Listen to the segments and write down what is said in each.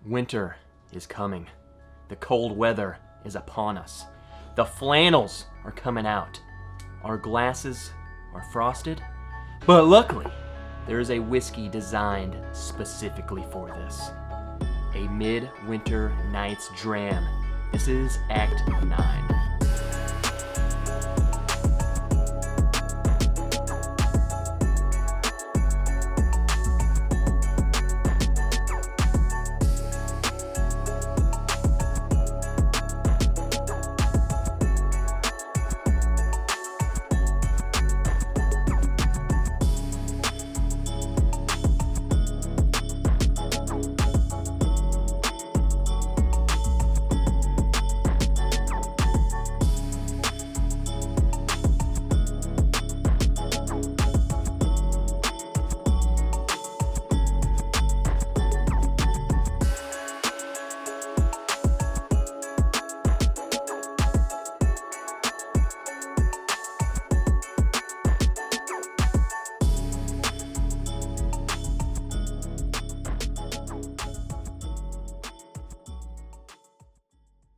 Winter is coming. The cold weather is upon us. The flannels are coming out. Our glasses are frosted. But luckily, there is a whiskey designed specifically for this. A Midwinter Nights Dram. This is Act 9.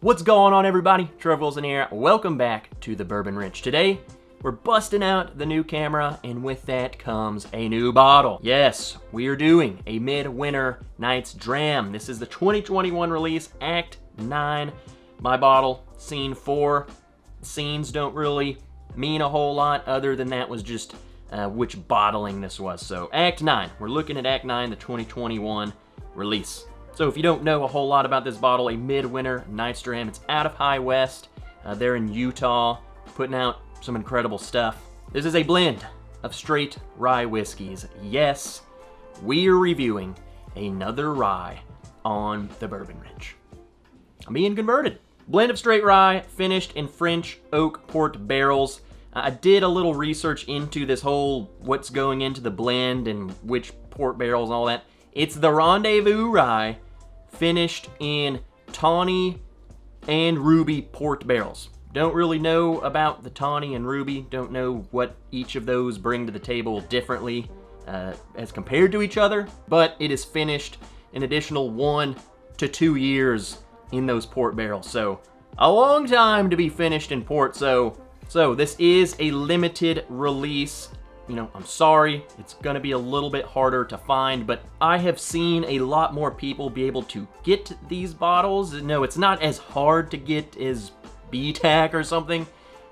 What's going on, everybody? Trevor Wilson here. Welcome back to the Bourbon Ranch. Today, we're busting out the new camera, and with that comes a new bottle. Yes, we are doing a Midwinter Nights Dram. This is the 2021 release, Act 9. My bottle, Scene 4. Scenes don't really mean a whole lot, other than that was just which bottling this was. So, Act 9. We're looking at Act 9, the 2021 release. So if you don't know a whole lot about this bottle, a Midwinter Nights Dram, it's out of High West. They're in Utah, putting out some incredible stuff. This is a blend of straight rye whiskeys. Yes, we are reviewing another rye on the Bourbon Ranch. I'm being converted. Blend of straight rye, finished in French oak port barrels. I did a little research into this whole what's going into the blend and which port barrels and all that. It's the Rendezvous rye, finished in tawny and ruby port barrels. Don't really know about the tawny and ruby. Don't know what each of those bring to the table differently as compared to each other. But it is finished an additional 1 to 2 years in those port barrels. So a long time to be finished in port. So this is a limited release. You know, I'm sorry, it's gonna be a little bit harder to find, but I have seen a lot more people be able to get these bottles. No, it's not as hard to get as BTAC or something,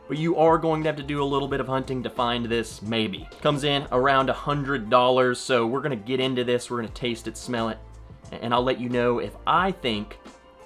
but you are going to have to do a little bit of hunting to find this, maybe. Comes in around $100, so we're gonna get into this, we're gonna taste it, smell it, and I'll let you know if I think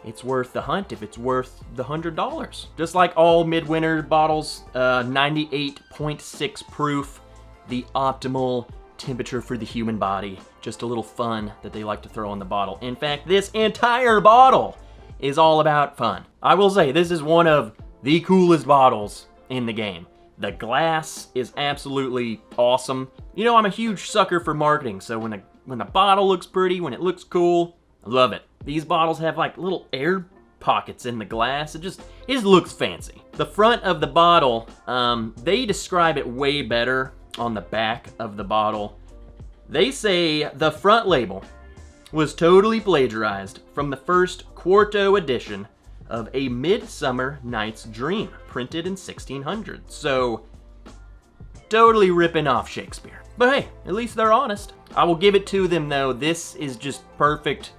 it's worth the hunt, if it's worth the $100. Just like all Midwinter bottles, 98.6 proof, the optimal temperature for the human body. Just a little fun that they like to throw in the bottle. In fact, this entire bottle is all about fun. I will say, this is one of the coolest bottles in the game. The glass is absolutely awesome. You know, I'm a huge sucker for marketing, so when the bottle looks pretty, when it looks cool, I love it. These bottles have like little air pockets in the glass. It just looks fancy. The front of the bottle, they describe it way better on the back of the bottle. They say the front label was totally plagiarized from the first quarto edition of A Midsummer Night's Dream, printed in 1600. So, totally ripping off Shakespeare. But hey, at least they're honest. I will give it to them though, this is just perfect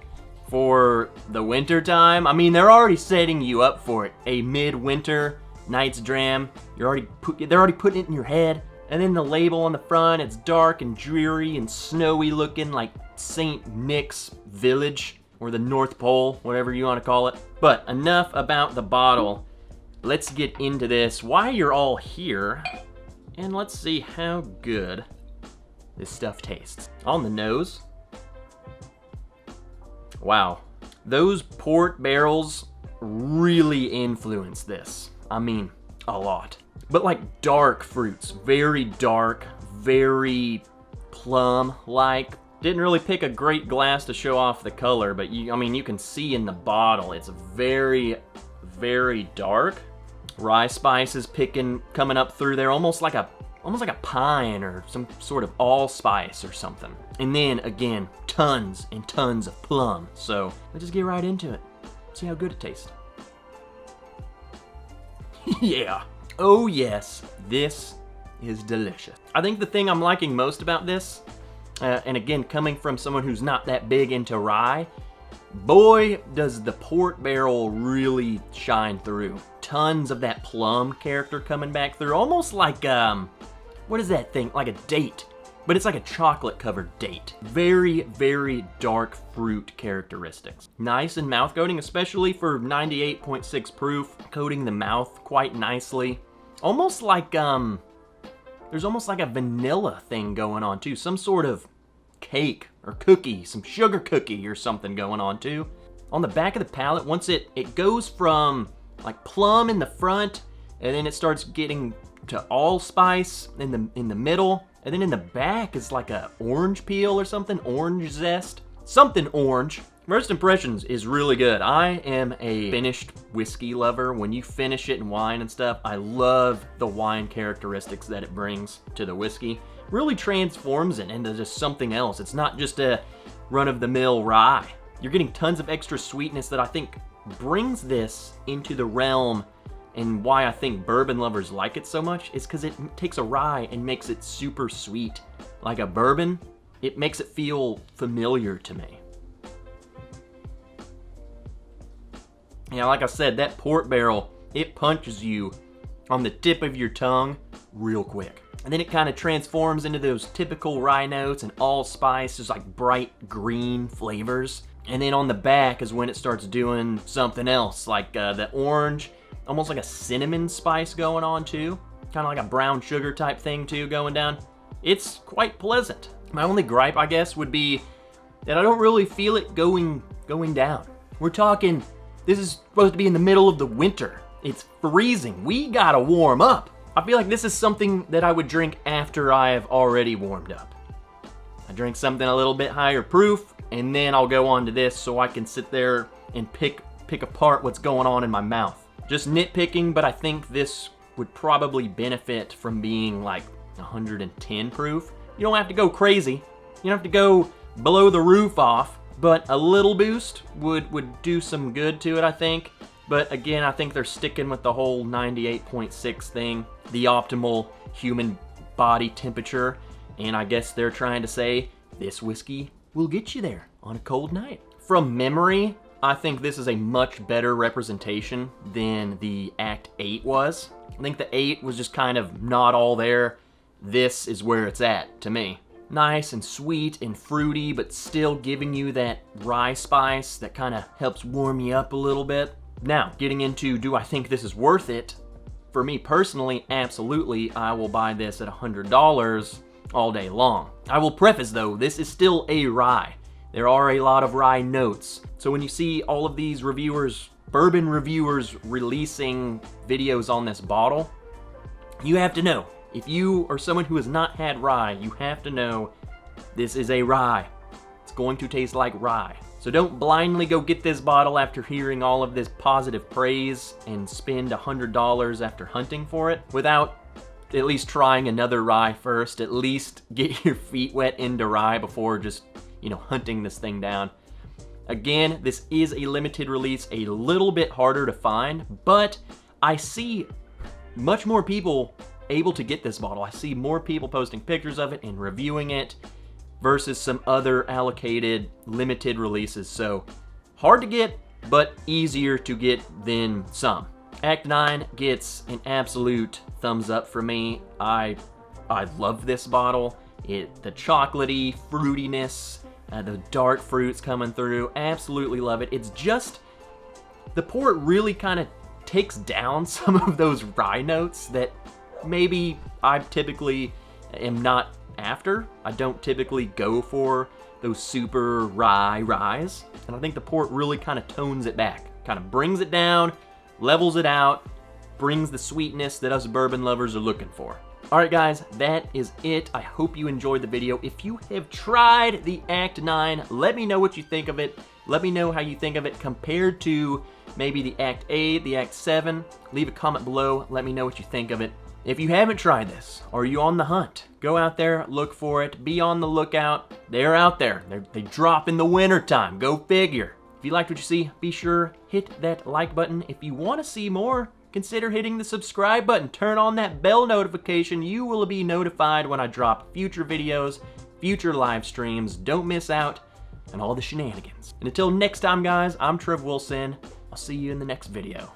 for the winter time. I mean, they're already setting you up for it. A Midwinter Nights Dram, they're already putting it in your head. And then the label on the front, it's dark and dreary and snowy looking like St. Nick's Village or the North Pole, whatever you want to call it. But enough about the bottle. Let's get into this. Why you're all here, and let's see how good this stuff tastes. On the nose, wow, those port barrels really influence this. I mean, a lot. But like dark fruits, very dark, very plum-like. Didn't really pick a great glass to show off the color, but you can see in the bottle, it's very, very dark. Rye spices coming up through there, almost like a almost like a pine or some sort of allspice or something. And then again, tons and tons of plum. So let's just get right into it. See how good it tastes. Yeah. Oh yes, this is delicious. I think the thing I'm liking most about this, and again, coming from someone who's not that big into rye, boy, does the port barrel really shine through. Tons of that plum character coming back through, almost like, what is that thing? Like a date, but it's like a chocolate covered date. Very, very dark fruit characteristics. Nice and mouth coating, especially for 98.6 proof, coating the mouth quite nicely. Almost like, there's almost like a vanilla thing going on too. Some sort of cake or cookie, some sugar cookie or something going on too. On the back of the palate, once it goes from like plum in the front, and then it starts getting to allspice in the middle, and then in the back is like a orange peel or something, orange zest, something orange. First impressions is really good. I am a finished whiskey lover. When you finish it in wine and stuff, I love the wine characteristics that it brings to the whiskey. Really transforms it into just something else. It's not just a run-of-the-mill rye. You're getting tons of extra sweetness that I think brings this into the realm, and why I think bourbon lovers like it so much is because it takes a rye and makes it super sweet. Like a bourbon, it makes it feel familiar to me. Yeah, like I said, that port barrel, it punches you on the tip of your tongue real quick. And then it kind of transforms into those typical rye notes and allspice, just like bright green flavors. And then on the back is when it starts doing something else, like the orange, almost like a cinnamon spice going on too. Kind of like a brown sugar type thing too going down. It's quite pleasant. My only gripe, I guess, would be that I don't really feel it going down. We're talking, this is supposed to be in the middle of the winter. It's freezing. We gotta warm up. I feel like this is something that I would drink after I have already warmed up. I drink something a little bit higher proof, and then I'll go on to this so I can sit there and pick apart what's going on in my mouth. Just nitpicking, but I think this would probably benefit from being like 110 proof. You don't have to go crazy. You don't have to go blow the roof off, but a little boost would do some good to it, I think. But again, I think they're sticking with the whole 98.6 thing, the optimal human body temperature. And I guess they're trying to say this whiskey will get you there on a cold night. From memory, I think this is a much better representation than the Act 8 was. I think the 8 was just kind of not all there. This is where it's at, to me. Nice and sweet and fruity, but still giving you that rye spice that kind of helps warm you up a little bit. Now, getting into, do I think this is worth it? For me personally, absolutely. I will buy this at $100 all day long. I will preface though, this is still a rye. There are a lot of rye notes. So when you see all of these reviewers, bourbon reviewers, releasing videos on this bottle, you have to know. If you are someone who has not had rye, you have to know this is a rye. It's going to taste like rye. So don't blindly go get this bottle after hearing all of this positive praise and spend $100 after hunting for it without at least trying another rye first. At least get your feet wet into rye before just, hunting this thing down. Again, this is a limited release, a little bit harder to find, but I see much more people able to get this bottle. I see more people posting pictures of it and reviewing it versus some other allocated limited releases. So hard to get, but easier to get than some. Act 9 gets an absolute thumbs up for me. I love this bottle. The chocolatey fruitiness, the dark fruits coming through, absolutely love it. It's just, the port really kind of takes down some of those rye notes that maybe I typically am not after. I don't typically go for those super ryes. And I think the port really kind of tones it back, kind of brings it down, levels it out, brings the sweetness that us bourbon lovers are looking for. All right, guys, that is it. I hope you enjoyed the video. If you have tried the Act 9, let me know what you think of it. Let me know how you think of it compared to maybe the Act 8, the Act 7. Leave a comment below. Let me know what you think of it. If you haven't tried this, or you on the hunt, go out there, look for it, be on the lookout. They're out there. They drop in the wintertime. Go figure. If you liked what you see, be sure hit that like button. If you want to see more, consider hitting the subscribe button. Turn on that bell notification. You will be notified when I drop future videos, future live streams. Don't miss out on all the shenanigans. And until next time, guys, I'm Trev Wilson. I'll see you in the next video.